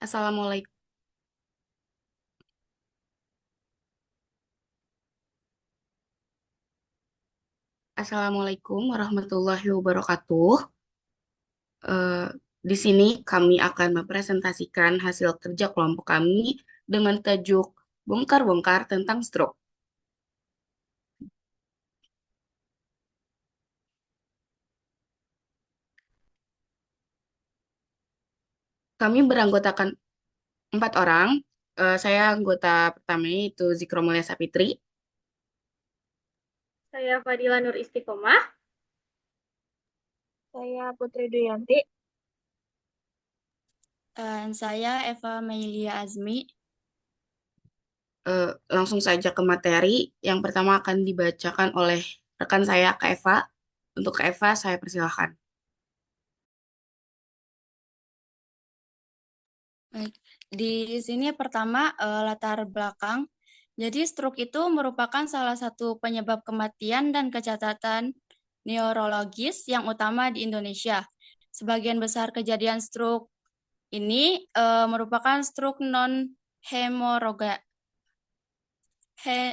Assalamualaikum, Assalamualaikum warahmatullahi wabarakatuh. Eh, di sini kami akan mempresentasikan hasil kerja kelompok kami dengan tajuk Bongkar-bongkar tentang stroke. Kami beranggotakan 4 orang. Saya anggota pertama yaitu Zikro Mulia Sapitri. Saya Fadila Nur Istiqomah. Saya Putri Duyanti. Dan saya Eva Meilia Azmi. Langsung saja ke materi. Yang pertama akan dibacakan oleh rekan saya, Kak Eva. Untuk Kak Eva, saya persilahkan. Baik, di sini pertama latar belakang. Jadi stroke itu merupakan salah satu penyebab kematian dan kecacatan neurologis yang utama di Indonesia. Sebagian besar kejadian stroke ini merupakan stroke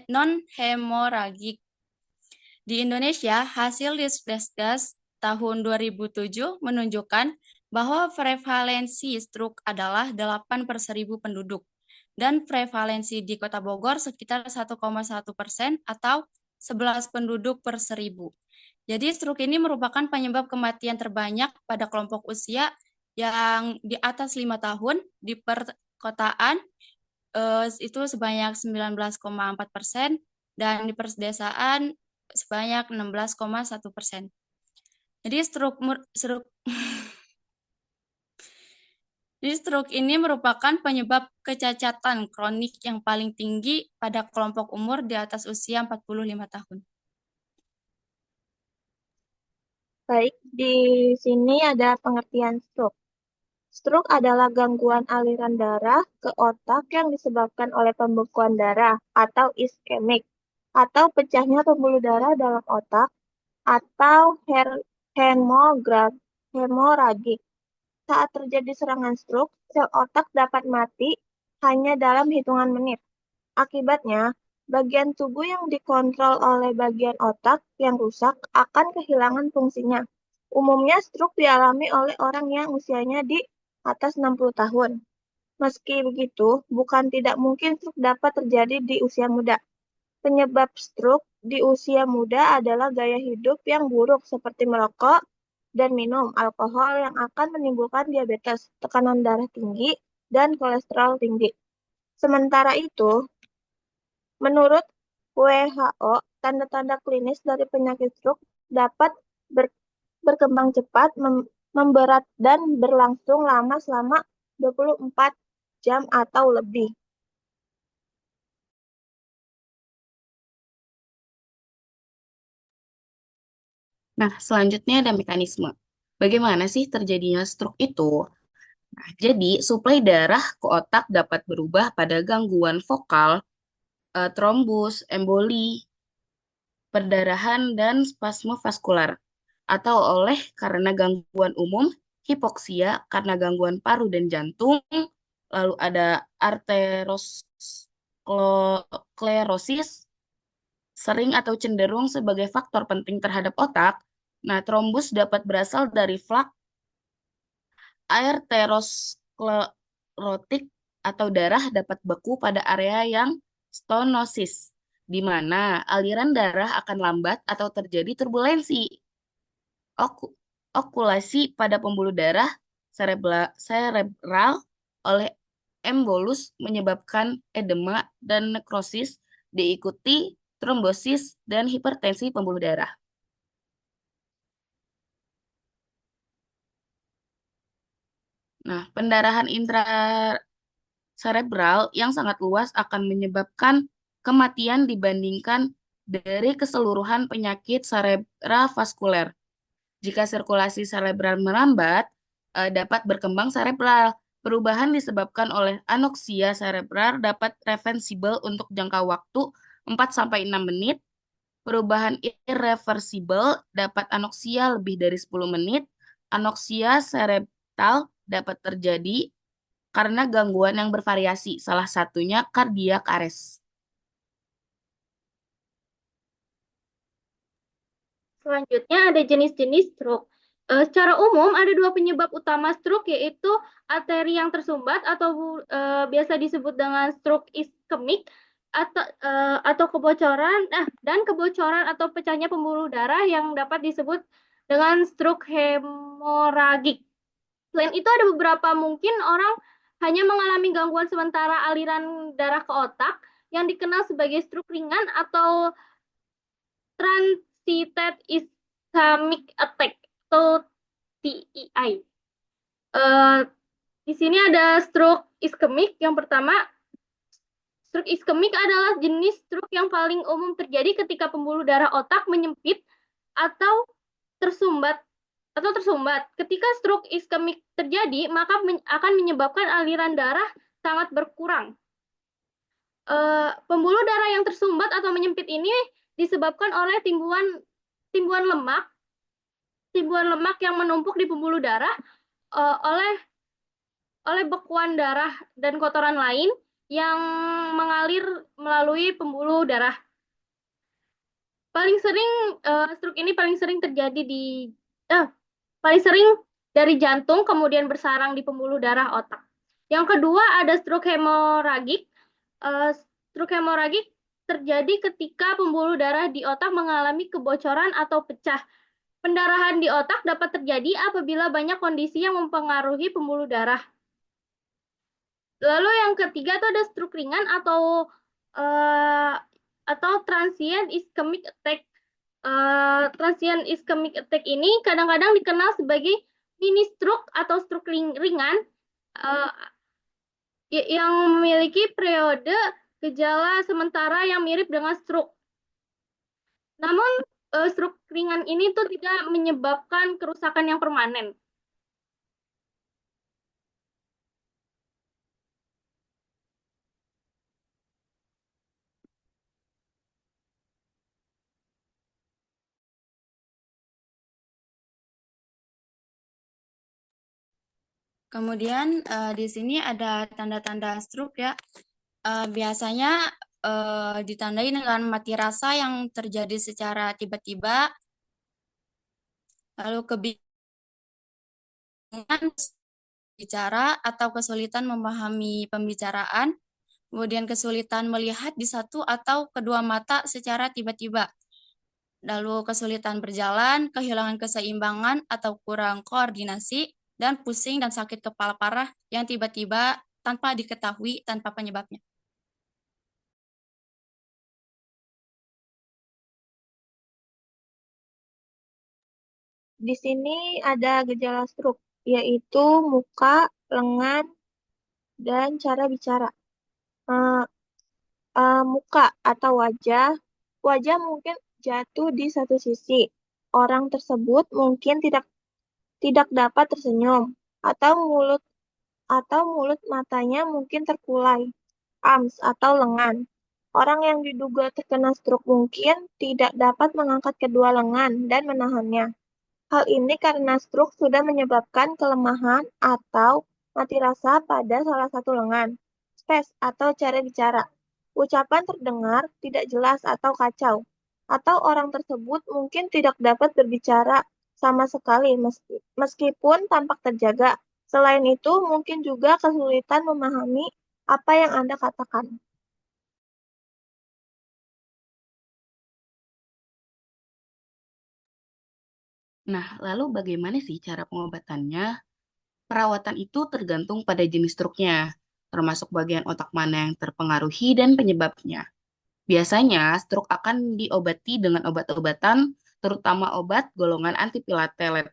non-hemoragik. Di Indonesia, hasil Disbesdas tahun 2007 menunjukkan bahwa prevalensi stroke adalah 8 per 1.000 penduduk dan prevalensi di Kota Bogor sekitar 1,1% atau 11 penduduk per 1.000. Jadi stroke ini merupakan penyebab kematian terbanyak pada kelompok usia yang di atas 5 tahun di perkotaan itu sebanyak 19,4% dan di pedesaan sebanyak 16,1%. Jadi stroke ini merupakan penyebab kecacatan kronik yang paling tinggi pada kelompok umur di atas usia 45 tahun. Baik, di sini ada pengertian stroke. Stroke adalah gangguan aliran darah ke otak yang disebabkan oleh pembekuan darah atau iskemik, atau pecahnya pembuluh darah dalam otak, atau hemoragik. Saat terjadi serangan stroke, sel otak dapat mati hanya dalam hitungan menit. Akibatnya, bagian tubuh yang dikontrol oleh bagian otak yang rusak akan kehilangan fungsinya. Umumnya stroke dialami oleh orang yang usianya di atas 60 tahun. Meski begitu, bukan tidak mungkin stroke dapat terjadi di usia muda. Penyebab stroke di usia muda adalah gaya hidup yang buruk seperti merokok dan minum alkohol yang akan menimbulkan diabetes, tekanan darah tinggi, dan kolesterol tinggi. Sementara itu, menurut WHO, tanda-tanda klinis dari penyakit stroke dapat berkembang cepat, memberat, dan berlangsung lama selama 24 jam atau lebih. Nah, selanjutnya ada mekanisme. Bagaimana sih terjadinya stroke itu? Nah, jadi suplai darah ke otak dapat berubah pada gangguan vokal, trombus, emboli, perdarahan, dan spasme vaskular. Atau oleh karena gangguan umum, hipoksia karena gangguan paru dan jantung, lalu ada arteriosklerosis, sering atau cenderung sebagai faktor penting terhadap otak. Nah, trombus dapat berasal dari flak arteriosklerotik atau darah dapat beku pada area yang stenosis, di mana aliran darah akan lambat atau terjadi turbulensi. Oku- Okulasi pada pembuluh darah serebral oleh embolus menyebabkan edema dan nekrosis diikuti trombosis dan hipertensi pembuluh darah. Nah, pendarahan intraserebral yang sangat luas akan menyebabkan kematian dibandingkan dari keseluruhan penyakit cerebravaskuler. Jika sirkulasi serebral melambat, dapat berkembang cerebral. Perubahan disebabkan oleh anoksia cerebral dapat reversibel untuk jangka waktu 4-6 menit. Perubahan irreversibel dapat anoksia lebih dari 10 menit. Anoksia cerebral dapat terjadi karena gangguan yang bervariasi, salah satunya cardiac arrest. Selanjutnya ada jenis-jenis stroke. Secara umum ada dua penyebab utama stroke, yaitu arteri yang tersumbat atau biasa disebut dengan stroke iskemik atau kebocoran dan kebocoran atau pecahnya pembuluh darah yang dapat disebut dengan stroke hemoragik. Selain itu ada beberapa mungkin orang hanya mengalami gangguan sementara aliran darah ke otak yang dikenal sebagai stroke ringan atau transient ischemic attack atau TIA. Di sini ada stroke ischemic. Yang pertama, stroke ischemic adalah jenis stroke yang paling umum terjadi ketika pembuluh darah otak menyempit atau tersumbat. Ketika stroke ischemic terjadi, maka akan menyebabkan aliran darah sangat berkurang. Pembuluh darah yang tersumbat atau menyempit ini disebabkan oleh timbuhan lemak yang menumpuk di pembuluh darah oleh bekuan darah dan kotoran lain yang mengalir melalui pembuluh darah. Stroke ini paling sering terjadi paling sering dari jantung kemudian bersarang di pembuluh darah otak. Yang kedua ada stroke hemoragik. Stroke hemoragik terjadi ketika pembuluh darah di otak mengalami kebocoran atau pecah. Pendarahan di otak dapat terjadi apabila banyak kondisi yang mempengaruhi pembuluh darah. Lalu yang ketiga itu ada stroke ringan atau transient ischemic attack. Transient ischemic attack ini kadang-kadang dikenal sebagai mini stroke atau stroke ringan yang memiliki periode gejala sementara yang mirip dengan stroke. Namun stroke ringan ini tuh tidak menyebabkan kerusakan yang permanen. Kemudian di sini ada tanda-tanda stroke ya. Biasanya ditandai dengan mati rasa yang terjadi secara tiba-tiba, lalu kebingungan bicara atau kesulitan memahami pembicaraan, kemudian kesulitan melihat di satu atau kedua mata secara tiba-tiba, lalu kesulitan berjalan, kehilangan keseimbangan atau kurang koordinasi, dan pusing dan sakit kepala parah yang tiba-tiba tanpa diketahui tanpa penyebabnya. Di sini ada gejala stroke, yaitu muka, lengan, dan cara bicara. Muka atau wajah mungkin jatuh di satu sisi. Orang tersebut mungkin tidak dapat tersenyum, atau mulut matanya mungkin terkulai. Arms atau lengan. Orang yang diduga terkena stroke mungkin tidak dapat mengangkat kedua lengan dan menahannya. Hal ini karena stroke sudah menyebabkan kelemahan atau mati rasa pada salah satu lengan. Spes atau cara bicara. Ucapan terdengar tidak jelas atau kacau. Atau orang tersebut mungkin tidak dapat berbicara sama sekali meskipun tampak terjaga. Selain itu, mungkin juga kesulitan memahami apa yang Anda katakan. Nah, lalu bagaimana sih cara pengobatannya? Perawatan itu tergantung pada jenis struknya, termasuk bagian otak mana yang terpengaruhi dan penyebabnya. Biasanya, stroke akan diobati dengan obat-obatan, terutama obat golongan antiplatelet,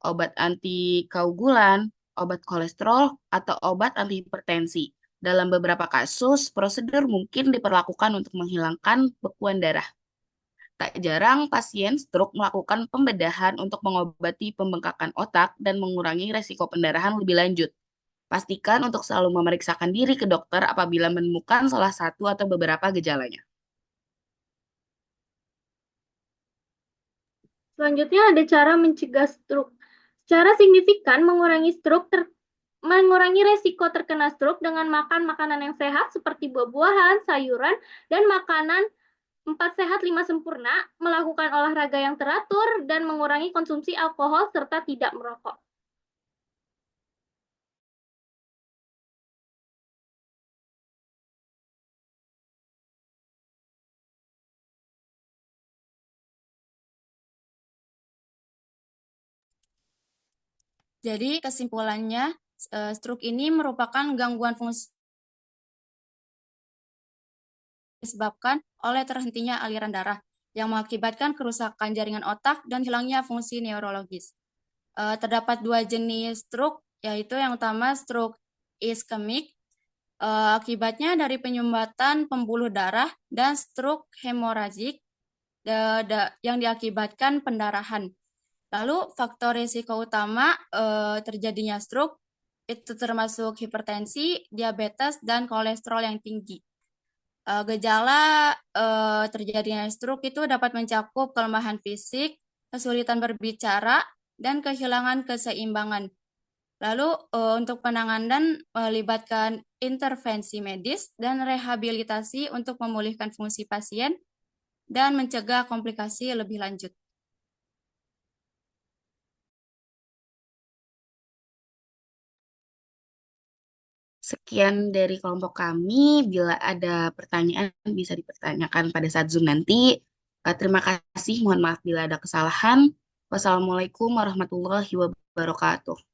obat anti-koagulan, obat kolesterol, atau obat antihipertensi. Dalam beberapa kasus, prosedur mungkin diperlakukan untuk menghilangkan bekuan darah. Tak jarang pasien stroke melakukan pembedahan untuk mengobati pembengkakan otak dan mengurangi resiko pendarahan lebih lanjut. Pastikan untuk selalu memeriksakan diri ke dokter apabila menemukan salah satu atau beberapa gejalanya. Selanjutnya ada cara mencegah stroke. Secara signifikan mengurangi stroke mengurangi resiko terkena stroke dengan makan makanan yang sehat seperti buah-buahan, sayuran, dan makanan 4 sehat 5 sempurna, melakukan olahraga yang teratur, dan mengurangi konsumsi alkohol serta tidak merokok. Jadi kesimpulannya, stroke ini merupakan gangguan fungsi disebabkan oleh terhentinya aliran darah yang mengakibatkan kerusakan jaringan otak dan hilangnya fungsi neurologis. Terdapat dua jenis stroke, yaitu yang utama stroke iskemik, akibatnya dari penyumbatan pembuluh darah, dan stroke hemoragik yang diakibatkan pendarahan. Lalu faktor risiko utama terjadinya stroke itu termasuk hipertensi, diabetes, dan kolesterol yang tinggi. Gejala terjadinya stroke itu dapat mencakup kelemahan fisik, kesulitan berbicara, dan kehilangan keseimbangan. Lalu untuk penanganan melibatkan intervensi medis dan rehabilitasi untuk memulihkan fungsi pasien dan mencegah komplikasi lebih lanjut. Sekian dari kelompok kami. Bila ada pertanyaan bisa dipertanyakan pada saat Zoom nanti. Terima kasih. Mohon maaf bila ada kesalahan. Wassalamualaikum warahmatullahi wabarakatuh.